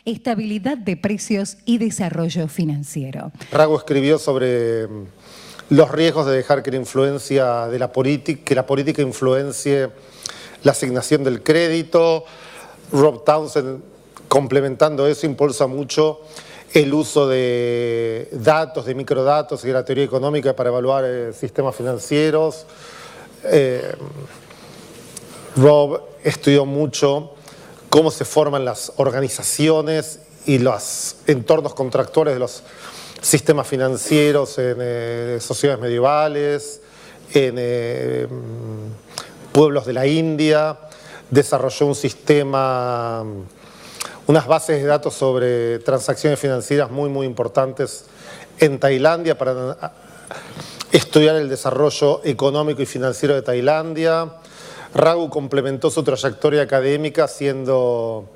estabilidad de precios y desarrollo financiero. Raghu escribió sobre los riesgos de dejar que la influencia de la política influencie la asignación del crédito. Rob Townsend, complementando eso, impulsa mucho el uso de datos, de microdatos y de la teoría económica para evaluar sistemas financieros. Rob estudió mucho cómo se forman las organizaciones y los entornos contractuales de los sistemas financieros en sociedades medievales, en pueblos de la India. Desarrolló un sistema, unas bases de datos sobre transacciones financieras muy importantes en Tailandia para estudiar el desarrollo económico y financiero de Tailandia. Raghu complementó su trayectoria académica siendo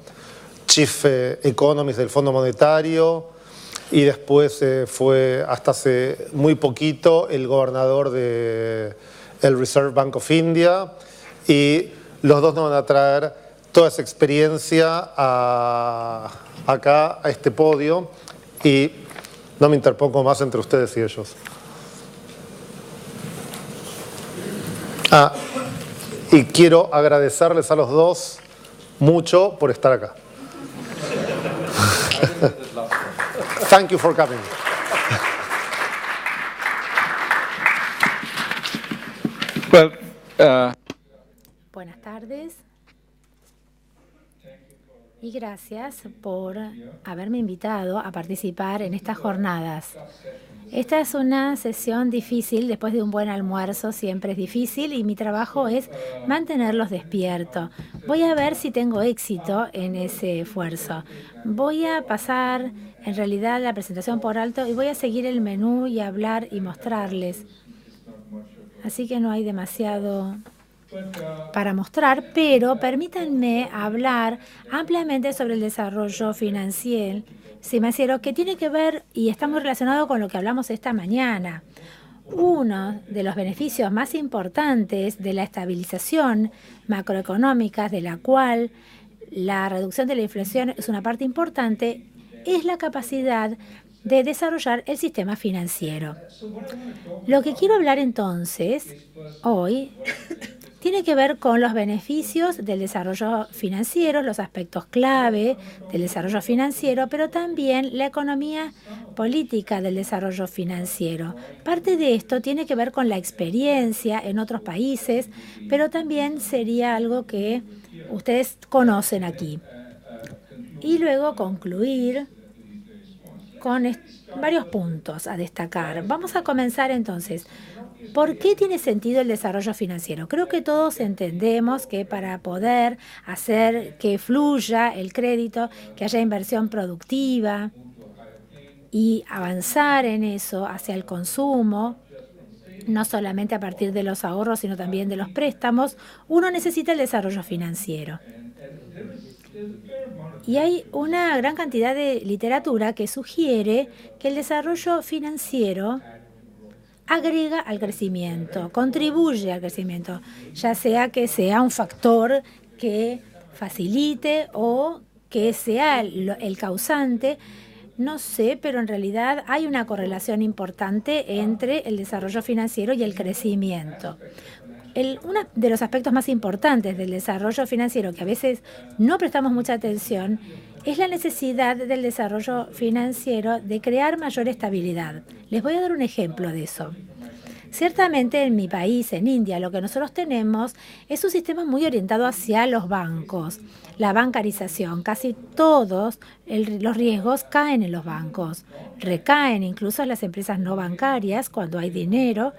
Chief Economist del Fondo Monetario y después fue hasta hace muy poquito el gobernador del Reserve Bank of India, y los dos nos van a traer toda esa experiencia acá a este podio, y no me interpongo más entre ustedes y ellos. Y quiero agradecerles a los dos mucho por estar acá. Thank you for coming. Well, Buenas tardes y gracias por haberme invitado a participar en estas jornadas. Esta es una sesión difícil, después de un buen almuerzo siempre es difícil y mi trabajo es mantenerlos despiertos. Voy a ver si tengo éxito en ese esfuerzo. Voy a pasar en realidad la presentación por alto y voy a seguir el menú y hablar y mostrarles. Así que no hay demasiado para mostrar, pero permítanme hablar ampliamente sobre el desarrollo financiero, que tiene que ver y está muy relacionado con lo que hablamos esta mañana. Uno de los beneficios más importantes de la estabilización macroeconómica, de la cual la reducción de la inflación es una parte importante, es la capacidad de desarrollar el sistema financiero. Lo que quiero hablar entonces hoy tiene que ver con los beneficios del desarrollo financiero, los aspectos clave del desarrollo financiero, pero también la economía política del desarrollo financiero. Parte de esto tiene que ver con la experiencia en otros países, pero también sería algo que ustedes conocen aquí. Y luego concluir con varios puntos a destacar. Vamos a comenzar entonces. ¿Por qué tiene sentido el desarrollo financiero? Creo que todos entendemos que para poder hacer que fluya el crédito, que haya inversión productiva y avanzar en eso hacia el consumo, no solamente a partir de los ahorros, sino también de los préstamos, uno necesita el desarrollo financiero. Y hay una gran cantidad de literatura que sugiere que el desarrollo financiero agrega al crecimiento, contribuye al crecimiento, ya sea que sea un factor que facilite o que sea el causante, no sé, pero en realidad hay una correlación importante entre el desarrollo financiero y el crecimiento. Uno de los aspectos más importantes del desarrollo financiero, que a veces no prestamos mucha atención, es la necesidad del desarrollo financiero de crear mayor estabilidad. Les voy a dar un ejemplo de eso. Ciertamente en mi país, en India, lo que nosotros tenemos es un sistema muy orientado hacia los bancos, la bancarización. Casi todos los riesgos caen en los bancos, recaen incluso en las empresas no bancarias. Cuando hay dinero,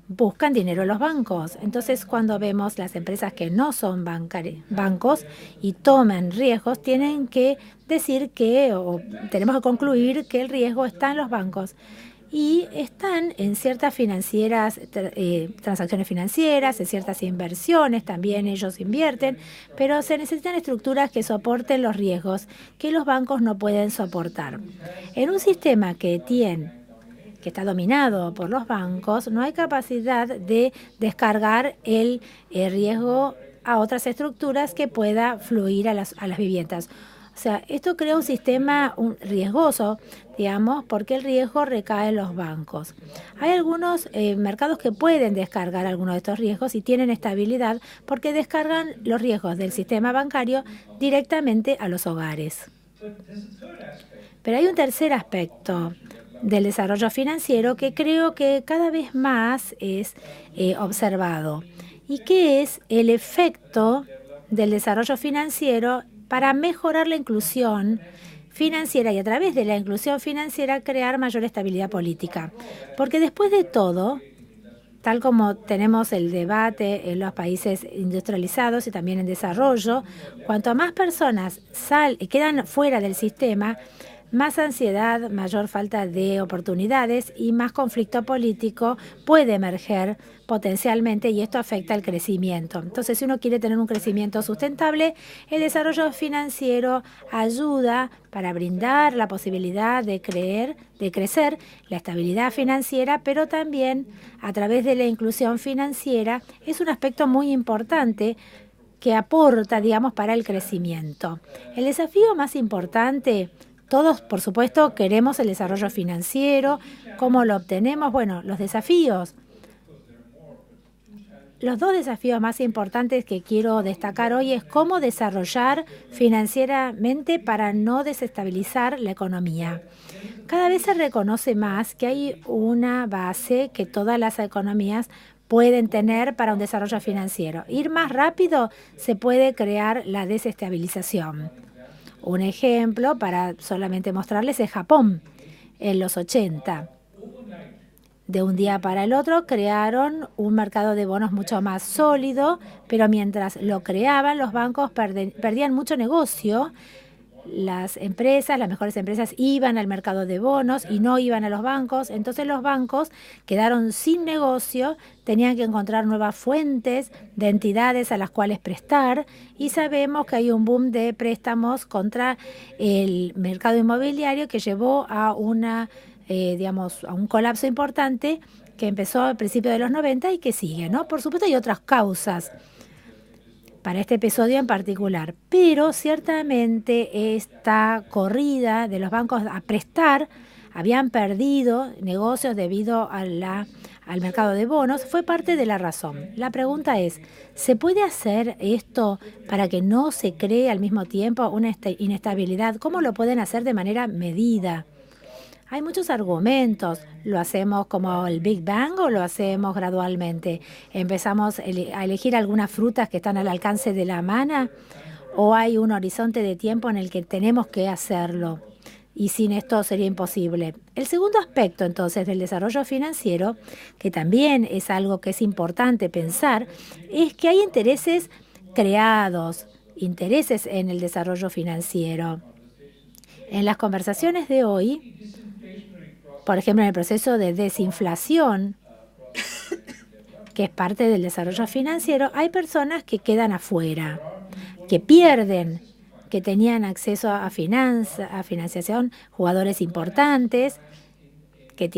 buscan dinero en los bancos. Entonces, cuando vemos las empresas que no son bancos y toman riesgos, tienen que decir que, o tenemos que concluir que el riesgo está en los bancos. Y están en ciertas transacciones financieras, en ciertas inversiones, también ellos invierten, pero se necesitan estructuras que soporten los riesgos que los bancos no pueden soportar. En un sistema que está dominado por los bancos, no hay capacidad de descargar el riesgo a otras estructuras que pueda fluir a las viviendas. sea, esto crea un sistema riesgoso, digamos, porque el riesgo recae en los bancos. Hay algunos mercados que pueden descargar algunos de estos riesgos y tienen estabilidad porque descargan los riesgos del sistema bancario directamente a los hogares. Pero hay un tercer aspecto del desarrollo financiero que creo que cada vez más es observado, y que es el efecto del desarrollo financiero para mejorar la inclusión financiera y a través de la inclusión financiera crear mayor estabilidad política. Porque después de todo, tal como tenemos el debate en los países industrializados y también en desarrollo, cuanto más personas quedan fuera del sistema, más ansiedad, mayor falta de oportunidades y más conflicto político puede emerger potencialmente, y esto afecta el crecimiento. Entonces, si uno quiere tener un crecimiento sustentable, el desarrollo financiero ayuda para brindar la posibilidad de crecer la estabilidad financiera, pero también a través de la inclusión financiera es un aspecto muy importante que aporta, digamos, para el crecimiento. El desafío más importante, todos, por supuesto, queremos el desarrollo financiero. ¿Cómo lo obtenemos? Bueno, los dos desafíos más importantes que quiero destacar hoy es cómo desarrollar financieramente para no desestabilizar la economía. Cada vez se reconoce más que hay una base que todas las economías pueden tener para un desarrollo financiero. Ir más rápido se puede crear la desestabilización. Un ejemplo, para solamente mostrarles, es Japón. En los 80, de un día para el otro, crearon un mercado de bonos mucho más sólido, pero mientras lo creaban, los bancos perdían mucho negocio. Las mejores empresas iban al mercado de bonos y no iban a los bancos. Entonces los bancos quedaron sin negocio, tenían que encontrar nuevas fuentes de entidades a las cuales prestar, y sabemos que hay un boom de préstamos contra el mercado inmobiliario que llevó a a un colapso importante que empezó al principio de los 90 y que sigue, ¿no? Por supuesto hay otras causas para este episodio en particular, pero ciertamente esta corrida de los bancos a prestar, habían perdido negocios debido al mercado de bonos, fue parte de la razón. La pregunta es, ¿se puede hacer esto para que no se cree al mismo tiempo una inestabilidad? ¿Cómo lo pueden hacer de manera medida? Hay muchos argumentos. ¿Lo hacemos como el Big Bang o lo hacemos gradualmente? ¿Empezamos a elegir algunas frutas que están al alcance de la mano? ¿O hay un horizonte de tiempo en el que tenemos que hacerlo? Y sin esto sería imposible. El segundo aspecto, entonces, del desarrollo financiero, que también es algo que es importante pensar, es que hay intereses creados, intereses en el desarrollo financiero. En las conversaciones de hoy, por ejemplo, en el proceso de desinflación, que es parte del desarrollo financiero, hay personas que quedan afuera, que pierden, que tenían acceso a financiación, jugadores importantes, que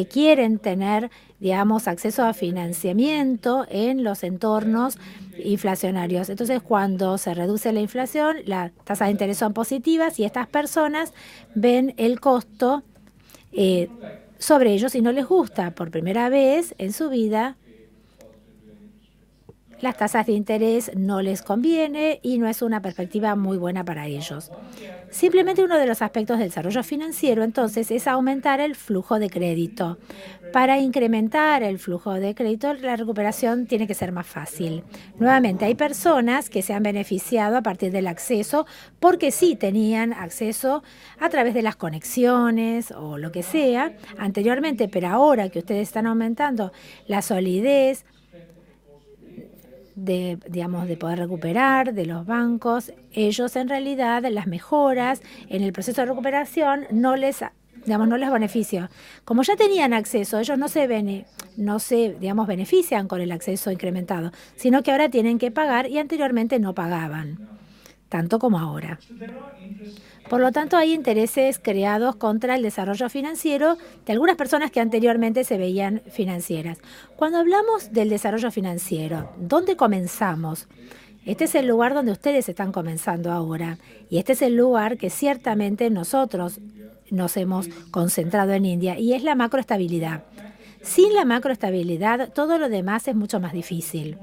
quieren tener, digamos, acceso a financiamiento en los entornos inflacionarios. Entonces, cuando se reduce la inflación, las tasas de interés son positivas y estas personas ven el costo sobre ellos y no les gusta. Por primera vez en su vida, las tasas de interés no les conviene y no es una perspectiva muy buena para ellos. Simplemente uno de los aspectos del desarrollo financiero, entonces, es aumentar el flujo de crédito. Para incrementar el flujo de crédito, la recuperación tiene que ser más fácil. Nuevamente, hay personas que se han beneficiado a partir del acceso porque sí tenían acceso a través de las conexiones o lo que sea anteriormente, pero ahora que ustedes están aumentando la solidez de poder recuperar de los bancos, ellos en realidad las mejoras en el proceso de recuperación no les beneficia. Como ya tenían acceso, ellos no se benefician con el acceso incrementado, sino que ahora tienen que pagar y anteriormente no pagaban, tanto como ahora. Por lo tanto, hay intereses creados contra el desarrollo financiero de algunas personas que anteriormente se veían financieras. Cuando hablamos del desarrollo financiero, ¿dónde comenzamos? Este es el lugar donde ustedes están comenzando ahora. Y este es el lugar que ciertamente nosotros nos hemos concentrado en India, y es la macroestabilidad. Sin la macroestabilidad, todo lo demás es mucho más difícil.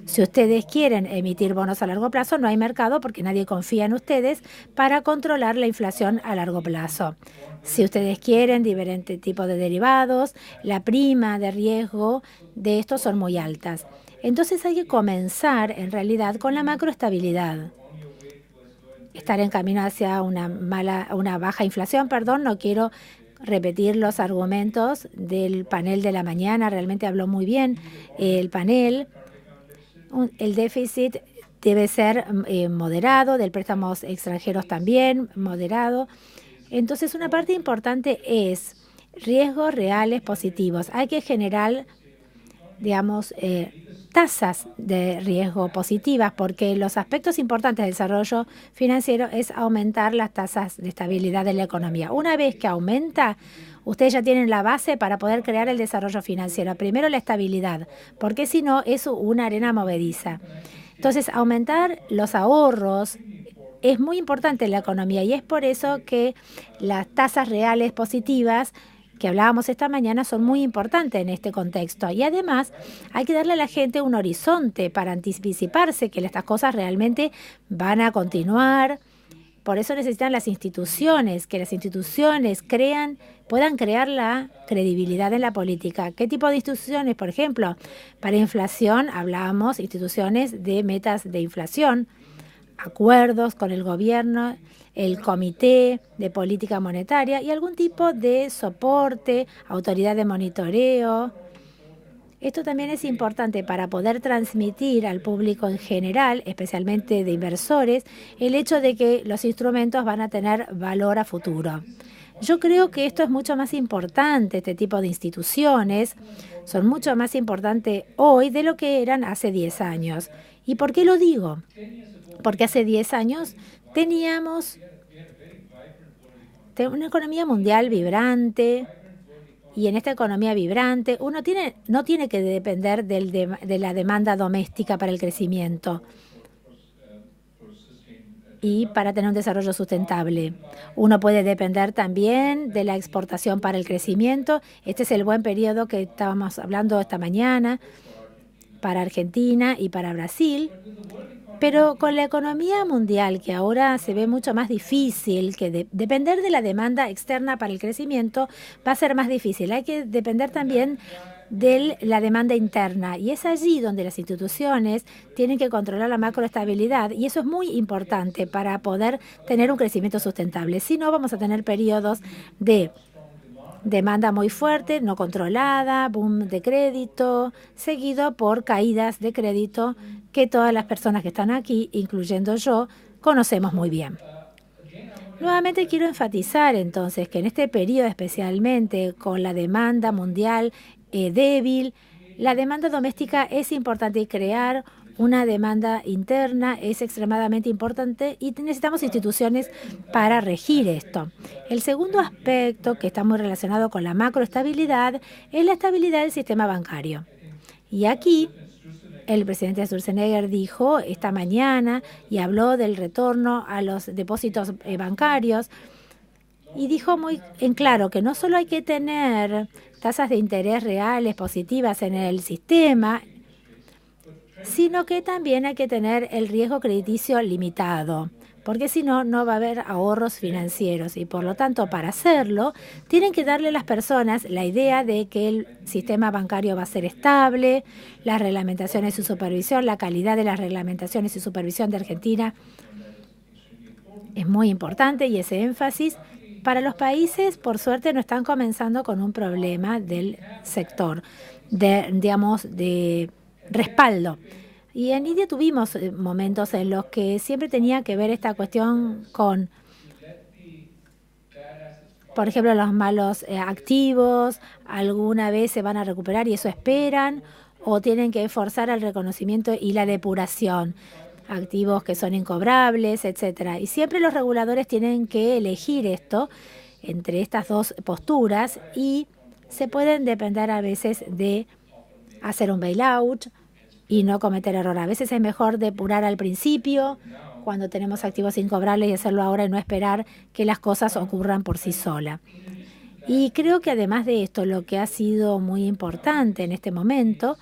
Si ustedes quieren emitir bonos a largo plazo, no hay mercado porque nadie confía en ustedes para controlar la inflación a largo plazo. Si ustedes quieren diferentes tipos de derivados, la prima de riesgo de estos son muy altas. Entonces hay que comenzar en realidad con la macroestabilidad. Estar en camino hacia una baja inflación, no quiero repetir los argumentos del panel de la mañana, realmente habló muy bien el panel. El déficit debe ser moderado, del préstamos extranjeros también moderado. Entonces, una parte importante es riesgos reales positivos. Hay que generar, digamos, tasas de riesgo positivas, porque los aspectos importantes del desarrollo financiero es aumentar las tasas de estabilidad de la economía. Una vez que aumenta, ustedes ya tienen la base para poder crear el desarrollo financiero. Primero la estabilidad, porque si no es una arena movediza. Entonces, aumentar los ahorros es muy importante en la economía, y es por eso que las tasas reales positivas que hablábamos esta mañana son muy importantes en este contexto. Y además hay que darle a la gente un horizonte para anticiparse que estas cosas realmente van a continuar. Por eso necesitan las instituciones, que las instituciones puedan crear la credibilidad en la política. ¿Qué tipo de instituciones? Por ejemplo, para inflación hablábamos instituciones de metas de inflación, acuerdos con el gobierno, el Comité de Política Monetaria y algún tipo de soporte, autoridad de monitoreo. Esto también es importante para poder transmitir al público en general, especialmente de inversores, el hecho de que los instrumentos van a tener valor a futuro. Yo creo que esto es mucho más importante, este tipo de instituciones son mucho más importantes hoy de lo que eran hace 10 años. ¿Y por qué lo digo? Porque hace 10 años teníamos una economía mundial vibrante, y en esta economía vibrante uno no tiene que depender de la demanda doméstica para el crecimiento y para tener un desarrollo sustentable. Uno puede depender también de la exportación para el crecimiento. Este es el buen periodo que estábamos hablando esta mañana para Argentina y para Brasil. Pero con la economía mundial, que ahora se ve mucho más difícil, que depender de la demanda externa para el crecimiento va a ser más difícil. Hay que depender también de la demanda interna, y es allí donde las instituciones tienen que controlar la macroestabilidad, y eso es muy importante para poder tener un crecimiento sustentable. Si no, vamos a tener periodos de demanda muy fuerte, no controlada, boom de crédito, seguido por caídas de crédito que todas las personas que están aquí, incluyendo yo, conocemos muy bien. Nuevamente quiero enfatizar entonces que en este periodo, especialmente con la demanda mundial débil, la demanda doméstica es importante, y crear una demanda interna es extremadamente importante, y necesitamos instituciones para regir esto. El segundo aspecto, que está muy relacionado con la macroestabilidad, es la estabilidad del sistema bancario. Y aquí el presidente Sturzenegger dijo esta mañana y habló del retorno a los depósitos bancarios, y dijo muy en claro que no solo hay que tener tasas de interés reales positivas en el sistema, sino que también hay que tener el riesgo crediticio limitado, porque si no, no va a haber ahorros financieros, y por lo tanto, para hacerlo, tienen que darle a las personas la idea de que el sistema bancario va a ser estable, las reglamentaciones y supervisión, la calidad de las reglamentaciones y supervisión de Argentina es muy importante, y ese énfasis para los países, por suerte, no están comenzando con un problema del sector, de respaldo. Y en India tuvimos momentos en los que siempre tenía que ver esta cuestión con, por ejemplo, los malos activos, alguna vez se van a recuperar y eso esperan, o tienen que forzar el reconocimiento y la depuración, activos que son incobrables, etcétera. Y siempre los reguladores tienen que elegir esto entre estas dos posturas, y se pueden depender a veces de hacer un bailout y no cometer error. A veces es mejor depurar al principio, cuando tenemos activos incobrables, y hacerlo ahora y no esperar que las cosas ocurran por sí solas. Y creo que además de esto, lo que ha sido muy importante en este momento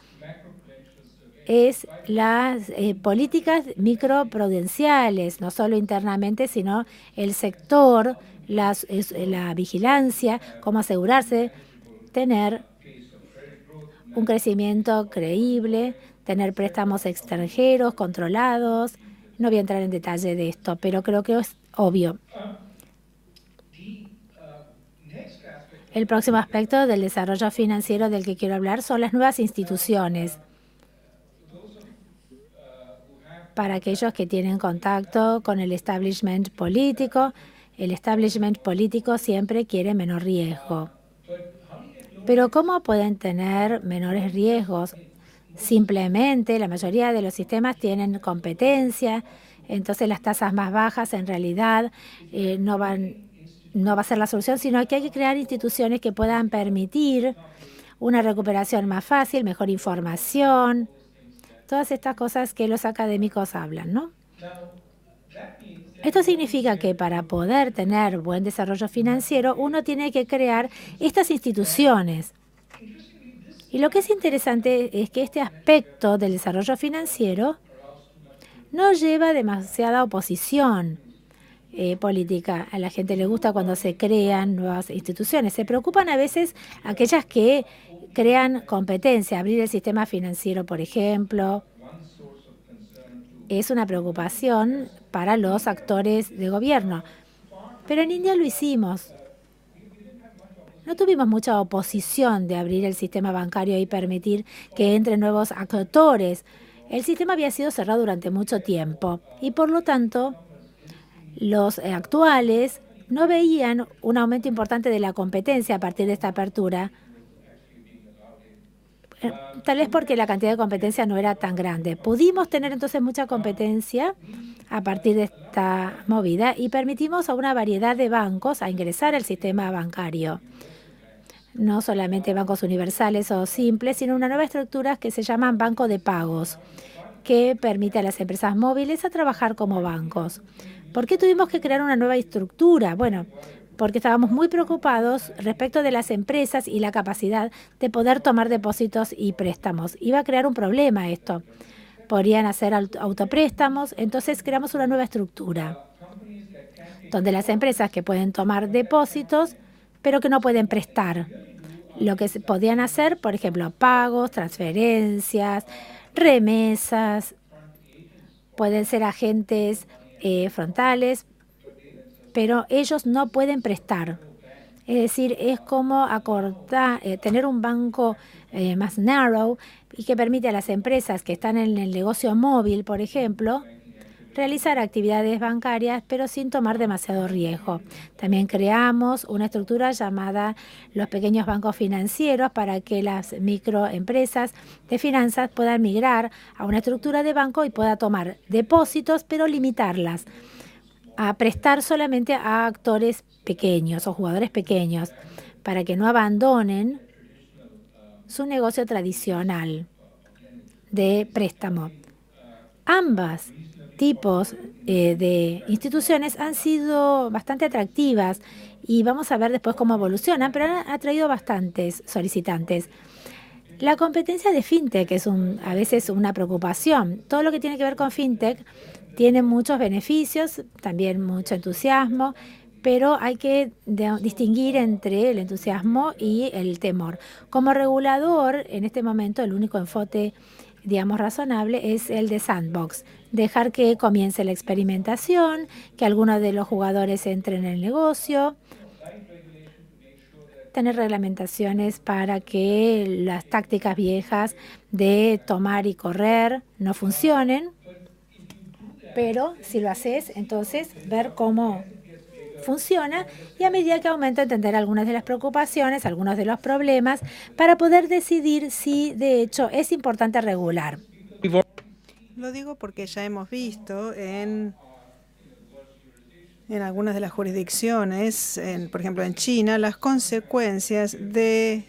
es las políticas microprudenciales, no solo internamente, sino el sector, la vigilancia, cómo asegurarse, tener un crecimiento creíble, tener préstamos extranjeros controlados. No voy a entrar en detalle de esto, pero creo que es obvio. El próximo aspecto del desarrollo financiero del que quiero hablar son las nuevas instituciones. Para aquellos que tienen contacto con el establishment político siempre quiere menor riesgo. Pero ¿cómo pueden tener menores riesgos? Simplemente la mayoría de los sistemas tienen competencia, entonces las tasas más bajas en realidad no va a ser la solución, sino que hay que crear instituciones que puedan permitir una recuperación más fácil, mejor información, todas estas cosas que los académicos hablan, ¿no? Esto significa que para poder tener buen desarrollo financiero, uno tiene que crear estas instituciones. Y lo que es interesante es que este aspecto del desarrollo financiero no lleva demasiada oposición política. A la gente le gusta cuando se crean nuevas instituciones. Se preocupan a veces aquellas que crean competencia. Abrir el sistema financiero, por ejemplo, es una preocupación para los actores de gobierno. Pero en India lo hicimos. No tuvimos mucha oposición de abrir el sistema bancario y permitir que entren nuevos actores. El sistema había sido cerrado durante mucho tiempo y, por lo tanto, los actuales no veían un aumento importante de la competencia a partir de esta apertura. Tal vez porque la cantidad de competencia no era tan grande. Pudimos tener entonces mucha competencia a partir de esta movida y permitimos a una variedad de bancos a ingresar al sistema bancario. No solamente bancos universales o simples, sino una nueva estructura que se llaman banco de pagos, que permite a las empresas móviles a trabajar como bancos. ¿Por qué tuvimos que crear una nueva estructura? Bueno, porque estábamos muy preocupados respecto de las empresas y la capacidad de poder tomar depósitos y préstamos. Iba a crear un problema esto. Podrían hacer autopréstamos, entonces creamos una nueva estructura, donde las empresas que pueden tomar depósitos, pero que no pueden prestar. Lo que podían hacer, por ejemplo, pagos, transferencias, remesas, pueden ser agentes frontales, pero ellos no pueden prestar. Es decir, es como tener un banco más narrow y que permite a las empresas que están en el negocio móvil, por ejemplo, realizar actividades bancarias, pero sin tomar demasiado riesgo. También creamos una estructura llamada los pequeños bancos financieros para que las microempresas de finanzas puedan migrar a una estructura de banco y pueda tomar depósitos, pero limitarlas a prestar solamente a actores pequeños o jugadores pequeños para que no abandonen su negocio tradicional de préstamo. Ambas tipos de instituciones han sido bastante atractivas y vamos a ver después cómo evolucionan, pero han atraído bastantes solicitantes. La competencia de fintech es a veces una preocupación. Todo lo que tiene que ver con fintech tiene muchos beneficios, también mucho entusiasmo, pero hay que distinguir entre el entusiasmo y el temor. Como regulador, en este momento el único enfoque, digamos, razonable es el de sandbox. Dejar que comience la experimentación, que algunos de los jugadores entren en el negocio, tener reglamentaciones para que las tácticas viejas de tomar y correr no funcionen, pero si lo haces, entonces ver cómo funciona y a medida que aumenta entender algunas de las preocupaciones, algunos de los problemas, para poder decidir si de hecho es importante regular. Lo digo porque ya hemos visto en algunas de las jurisdicciones, por ejemplo en China, las consecuencias de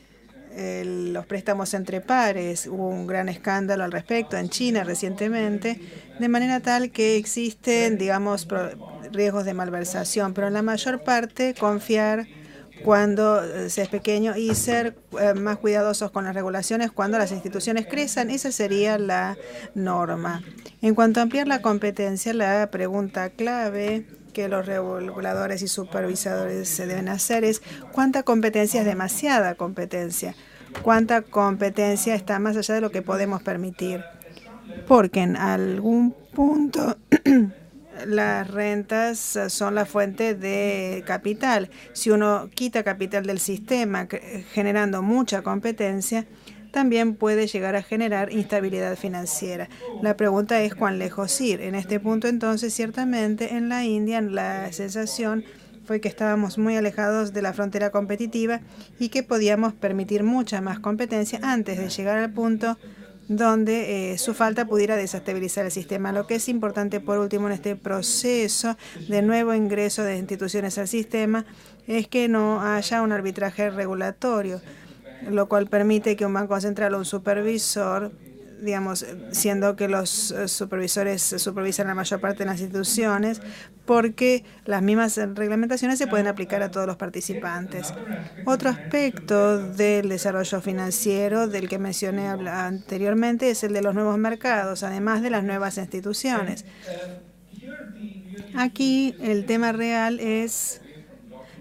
los préstamos entre pares. Hubo un gran escándalo al respecto en China recientemente, de manera tal que existen, digamos, riesgos de malversación, pero en la mayor parte confiar cuando se es pequeño y ser más cuidadosos con las regulaciones cuando las instituciones crezcan. Esa sería la norma. En cuanto a ampliar la competencia, la pregunta clave que los reguladores y supervisadores se deben hacer es ¿cuánta competencia es demasiada competencia? ¿Cuánta competencia está más allá de lo que podemos permitir? Porque en algún punto las rentas son la fuente de capital. Si uno quita capital del sistema generando mucha competencia, también puede llegar a generar instabilidad financiera. La pregunta es cuán lejos ir. En este punto, entonces, ciertamente en la India la sensación fue que estábamos muy alejados de la frontera competitiva y que podíamos permitir mucha más competencia antes de llegar al punto donde su falta pudiera desestabilizar el sistema. Lo que es importante, por último, en este proceso de nuevo ingreso de instituciones al sistema es que no haya un arbitraje regulatorio, lo cual permite que un banco central o un supervisor, digamos, siendo que los supervisores supervisan la mayor parte de las instituciones, porque las mismas reglamentaciones se pueden aplicar a todos los participantes. Otro aspecto del desarrollo financiero del que mencioné anteriormente es el de los nuevos mercados, además de las nuevas instituciones. Aquí el tema real es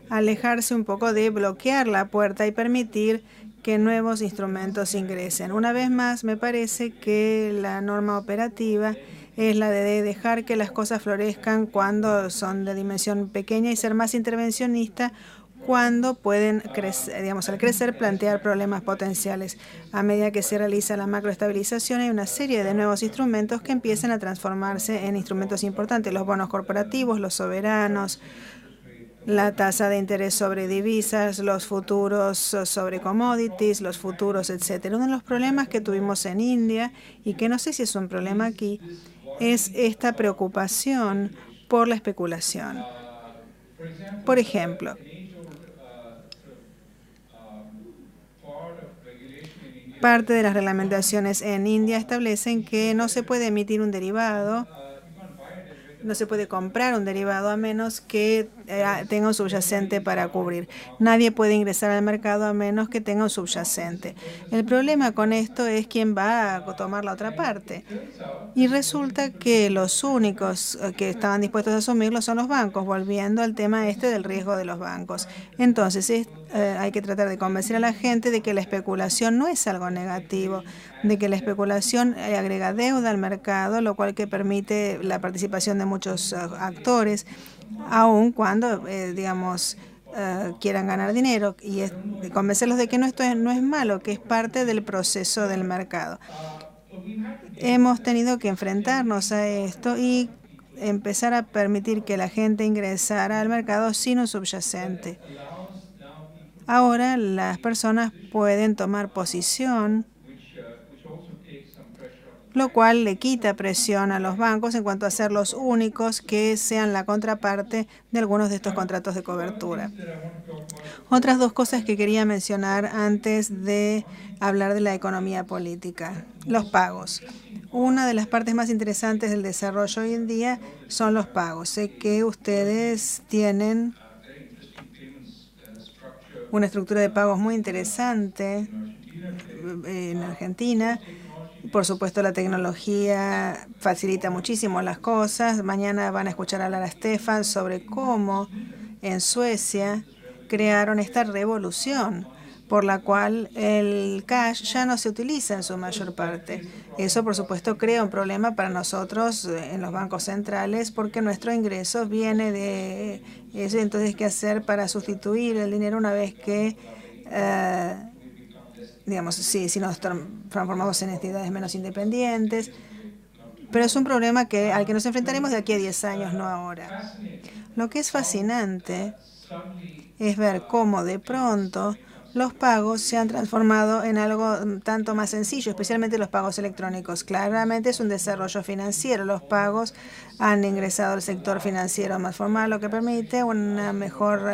alejarse un poco de bloquear la puerta y permitir que nuevos instrumentos ingresen. Una vez más, me parece que la norma operativa es la de dejar que las cosas florezcan cuando son de dimensión pequeña y ser más intervencionista cuando pueden crecer, digamos, al crecer plantear problemas potenciales. A medida que se realiza la macroestabilización hay una serie de nuevos instrumentos que empiezan a transformarse en instrumentos importantes, los bonos corporativos, los soberanos, la tasa de interés sobre divisas, los futuros sobre commodities, los futuros, etcétera. Uno de los problemas que tuvimos en India, y que no sé si es un problema aquí, es esta preocupación por la especulación. Por ejemplo, parte de las reglamentaciones en India establecen que no se puede emitir un derivado, no se puede comprar un derivado a menos que tenga un subyacente para cubrir. Nadie puede ingresar al mercado a menos que tenga un subyacente. El problema con esto es quién va a tomar la otra parte. Y resulta que los únicos que estaban dispuestos a asumirlo son los bancos, volviendo al tema este del riesgo de los bancos. Entonces, hay que tratar de convencer a la gente de que la especulación no es algo negativo, de que la especulación agrega deuda al mercado, lo cual que permite la participación de muchos actores, aun cuando, digamos, quieran ganar dinero, y convencerlos de que esto no es malo, que es parte del proceso del mercado. Hemos tenido que enfrentarnos a esto y empezar a permitir que la gente ingresara al mercado sin un subyacente. Ahora las personas pueden tomar posición, lo cual le quita presión a los bancos en cuanto a ser los únicos que sean la contraparte de algunos de estos contratos de cobertura. Otras dos cosas que quería mencionar antes de hablar de la economía política. Los pagos. Una de las partes más interesantes del desarrollo hoy en día son los pagos. Sé que ustedes tienen una estructura de pagos muy interesante en Argentina. Por supuesto, la tecnología facilita muchísimo las cosas. Mañana van a escuchar hablar a Stefan sobre cómo en Suecia crearon esta revolución por la cual el cash ya no se utiliza en su mayor parte. Eso, por supuesto, crea un problema para nosotros en los bancos centrales porque nuestro ingreso viene de eso. Entonces, ¿qué hacer para sustituir el dinero una vez que, digamos, si nos transformamos en entidades menos independientes? Pero es un problema al que nos enfrentaremos de aquí a 10 años, no ahora. Lo que es fascinante es ver cómo de pronto los pagos se han transformado en algo tanto más sencillo, especialmente los pagos electrónicos. Claramente es un desarrollo financiero. Los pagos han ingresado al sector financiero más formal, lo que permite una mejor,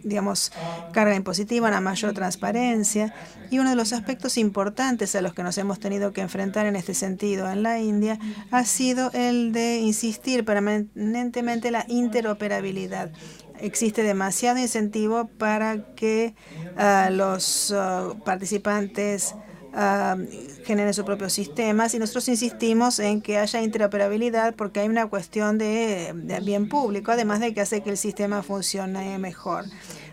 digamos, carga impositiva, una mayor transparencia. Y uno de los aspectos importantes a los que nos hemos tenido que enfrentar en este sentido en la India ha sido el de insistir permanentemente en la interoperabilidad. Existe demasiado incentivo para que los participantes generen sus propios sistemas, y nosotros insistimos en que haya interoperabilidad porque hay una cuestión de bien público, además de que hace que el sistema funcione mejor.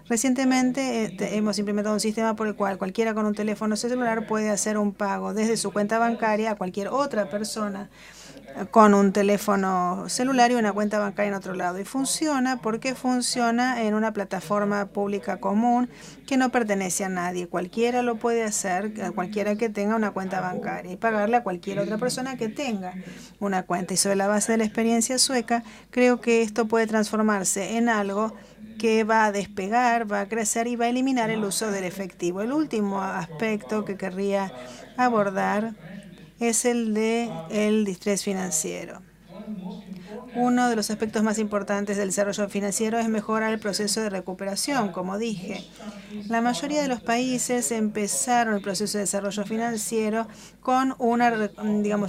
Recientemente hemos implementado un sistema por el cual cualquiera con un teléfono celular puede hacer un pago desde su cuenta bancaria a cualquier otra persona con un teléfono celular y una cuenta bancaria en otro lado. Y funciona porque funciona en una plataforma pública común que no pertenece a nadie. Cualquiera lo puede hacer, cualquiera que tenga una cuenta bancaria, y pagarle a cualquier otra persona que tenga una cuenta. Y sobre la base de la experiencia sueca, creo que esto puede transformarse en algo que va a despegar, va a crecer y va a eliminar el uso del efectivo. El último aspecto que querría abordar es el de el distrés financiero. Uno de los aspectos más importantes del desarrollo financiero es mejorar el proceso de recuperación, como dije. La mayoría de los países empezaron el proceso de desarrollo financiero con una,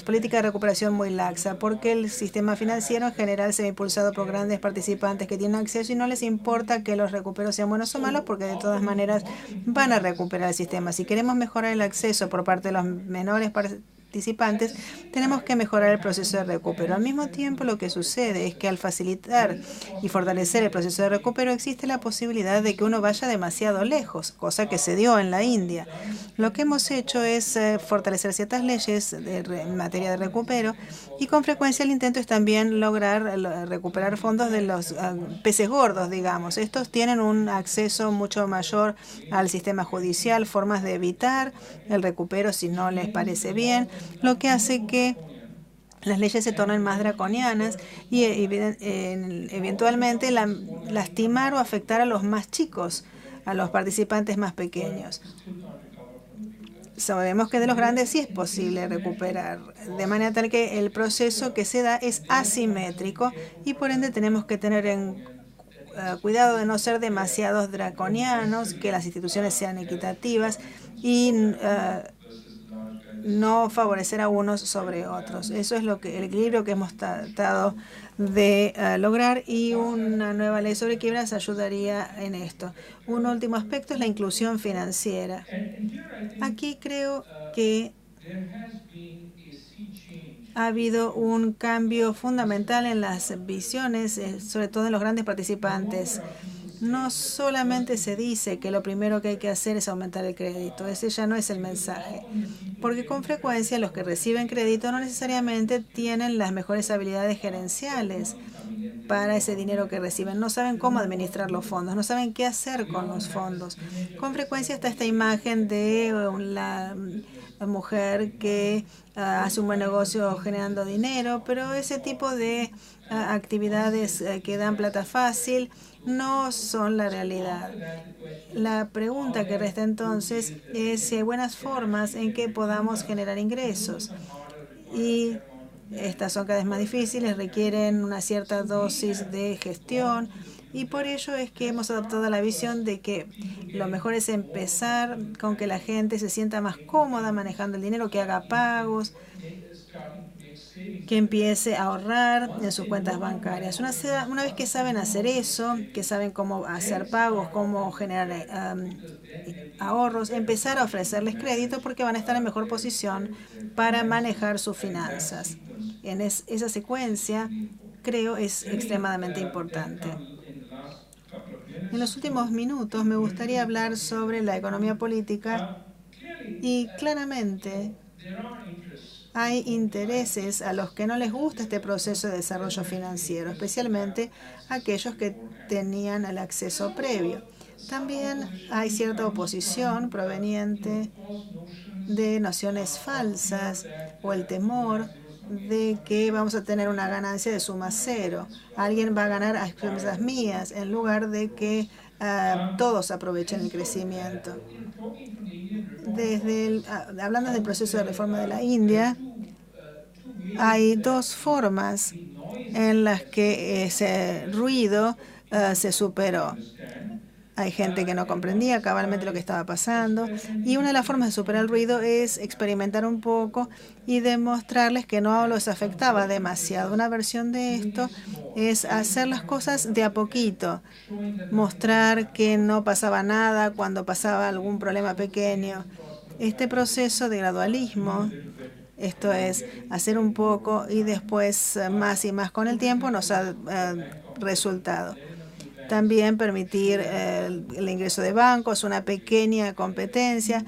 política de recuperación muy laxa, porque el sistema financiero en general se ve impulsado por grandes participantes que tienen acceso y no les importa que los recuperos sean buenos o malos, porque de todas maneras van a recuperar el sistema. Si queremos mejorar el acceso por parte de los menores participantes, tenemos que mejorar el proceso de recupero. Al mismo tiempo, lo que sucede es que al facilitar y fortalecer el proceso de recupero existe la posibilidad de que uno vaya demasiado lejos, cosa que se dio en la India. Lo que hemos hecho es fortalecer ciertas leyes en materia de recupero, y con frecuencia el intento es también lograr recuperar fondos de los peces gordos, digamos. Estos tienen un acceso mucho mayor al sistema judicial, formas de evitar el recupero si no les parece bien, lo que hace que las leyes se tornen más draconianas y eventualmente lastimar o afectar a los más chicos, a los participantes más pequeños. Sabemos que de los grandes sí es posible recuperar, de manera tal que el proceso que se da es asimétrico, y por ende tenemos que tener cuidado de no ser demasiados draconianos, que las instituciones sean equitativas y no favorecer a unos sobre otros. Eso es el equilibrio que hemos tratado de lograr, y una nueva ley sobre quiebras ayudaría en esto. Un último aspecto es la inclusión financiera. Aquí creo que ha habido un cambio fundamental en las visiones, sobre todo en los grandes participantes. No solamente se dice que lo primero que hay que hacer es aumentar el crédito, ese ya no es el mensaje, porque con frecuencia los que reciben crédito no necesariamente tienen las mejores habilidades gerenciales para ese dinero que reciben, no saben cómo administrar los fondos, no saben qué hacer con los fondos. Con frecuencia está esta imagen de la mujer que hace un buen negocio generando dinero, pero ese tipo de actividades que dan plata fácil no son la realidad. La pregunta que resta entonces es si hay buenas formas en que podamos generar ingresos. Y estas son cada vez más difíciles, requieren una cierta dosis de gestión, y por ello es que hemos adoptado la visión de que lo mejor es empezar con que la gente se sienta más cómoda manejando el dinero, que haga pagos, que empiece a ahorrar en sus cuentas bancarias. Una vez que saben hacer eso, que saben cómo hacer pagos, cómo generar ahorros, empezar a ofrecerles crédito, porque van a estar en mejor posición para manejar sus finanzas. En esa secuencia, creo, es extremadamente importante. En los últimos minutos me gustaría hablar sobre la economía política, y claramente hay intereses a los que no les gusta este proceso de desarrollo financiero, especialmente aquellos que tenían el acceso previo. También hay cierta oposición proveniente de nociones falsas o el temor de que vamos a tener una ganancia de suma cero. Alguien va a ganar a expensas mías, en lugar de que todos aprovechen el crecimiento. Hablando del proceso de reforma de la India, hay dos formas en las que ese ruido se superó. Hay gente que no comprendía cabalmente lo que estaba pasando, y una de las formas de superar el ruido es experimentar un poco y demostrarles que no los afectaba demasiado. Una versión de esto es hacer las cosas de a poquito, mostrar que no pasaba nada cuando pasaba algún problema pequeño. Este proceso de gradualismo, esto es, hacer un poco y después más y más con el tiempo, nos ha resultado. También permitir el ingreso de bancos, una pequeña competencia,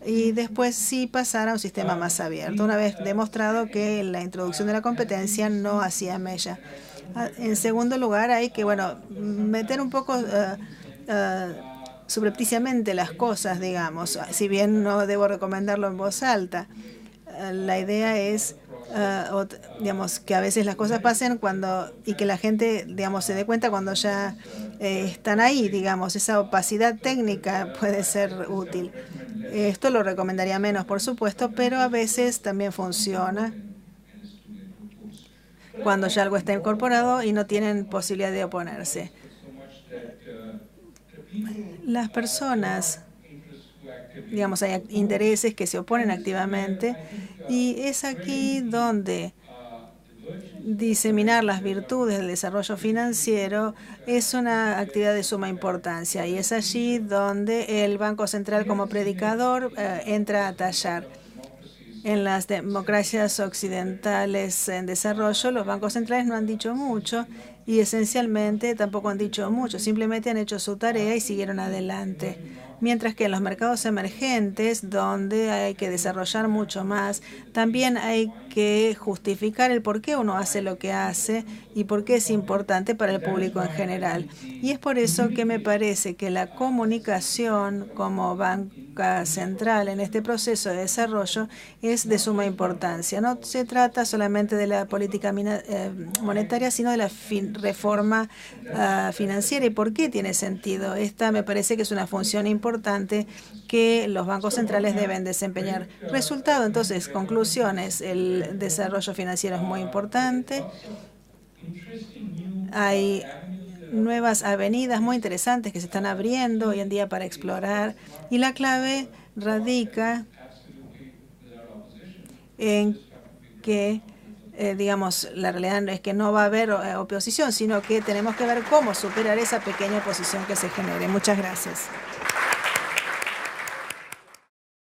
y después sí pasar a un sistema más abierto, una vez demostrado que la introducción de la competencia no hacía mella. En segundo lugar, hay que meter un poco subrepticiamente las cosas, digamos, si bien no debo recomendarlo en voz alta. La idea es que a veces las cosas pasen y que la gente, se dé cuenta cuando ya están ahí, esa opacidad técnica puede ser útil. Esto lo recomendaría menos, por supuesto, pero a veces también funciona cuando ya algo está incorporado y no tienen posibilidad de oponerse. Las personas, hay intereses que se oponen activamente, y es aquí donde diseminar las virtudes del desarrollo financiero es una actividad de suma importancia, y es allí donde el Banco Central como predicador entra a tallar. En las democracias occidentales en desarrollo, los bancos centrales no han dicho mucho, y esencialmente tampoco han dicho mucho, simplemente han hecho su tarea y siguieron adelante. Mientras que en los mercados emergentes, donde hay que desarrollar mucho más, también hay que justificar el por qué uno hace lo que hace y por qué es importante para el público en general. Y es por eso que me parece que la comunicación como banca central en este proceso de desarrollo es de suma importancia. No se trata solamente de la política monetaria, sino de la reforma financiera. ¿Y por qué tiene sentido? Esta me parece que es una función importante que los bancos centrales deben desempeñar. Resultado, entonces, conclusiones. El desarrollo financiero es muy importante. Hay nuevas avenidas muy interesantes que se están abriendo hoy en día para explorar, y la clave radica en que la realidad no es que no va a haber oposición, sino que tenemos que ver cómo superar esa pequeña oposición que se genere. Muchas gracias.